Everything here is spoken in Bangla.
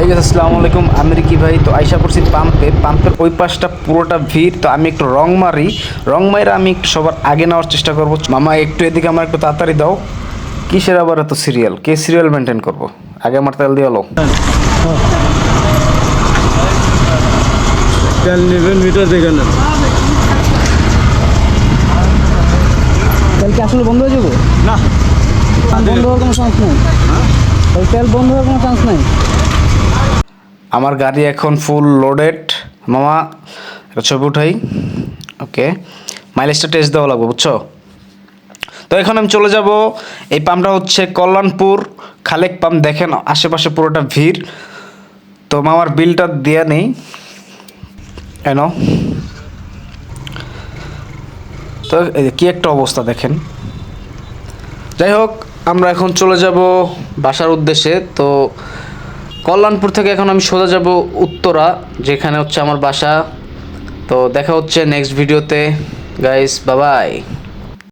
এই গেছে আসসালামু আলাইকুম, আমি রিকি ভাই। তো আইসা পড়ছি পাম্পের ওই পাশটা পুরোটা ভিড়। তো আমি একটু রং মাইরা আমি একটু সবার আগে নেওয়ার চেষ্টা করবো। মামা একটু এদিকে আমার একটু তাড়াতাড়ি দাও। কিসের আবার এত সিরিয়াল? কে সিরিয়াল মেনটেন করবো? আগে আমার তেল দিয়ে এলো। তেল নেবেন মিটার দেখে নেন। তেল কি আসলে বন্ধ হয়ে যাবো? না, বন্ধ হওয়ার কোনো চান্স নেই। তেল বন্ধ হওয়ার কোনো চান্স নেই। আমার গাড়ি এখন ফুল লোডেড। মামা একটা ছবি উঠাই। ওকে, মাইলেজটা টেস্ট দেওয়া লাগবে, বুঝছো? তো এখন আমি চলে যাব। এই পাম্পটা হচ্ছে কল্যাণপুর খালেক পাম্প। দেখেন আশেপাশে পুরোটা ভিড়। তো মামার বিলটা দেওয়া নেই এনো। তো কি একটা অবস্থা দেখেন। যাই হোক, আমরা এখন চলে যাব বাসার উদ্দেশ্যে। তো কল্যাণপুর থেকে এখন আমি সোজা যাব উত্তরা, যেখানে হচ্ছে আমার বাসা। তো দেখা হচ্ছে নেক্সট ভিডিওতে গাইস, বাই বাই।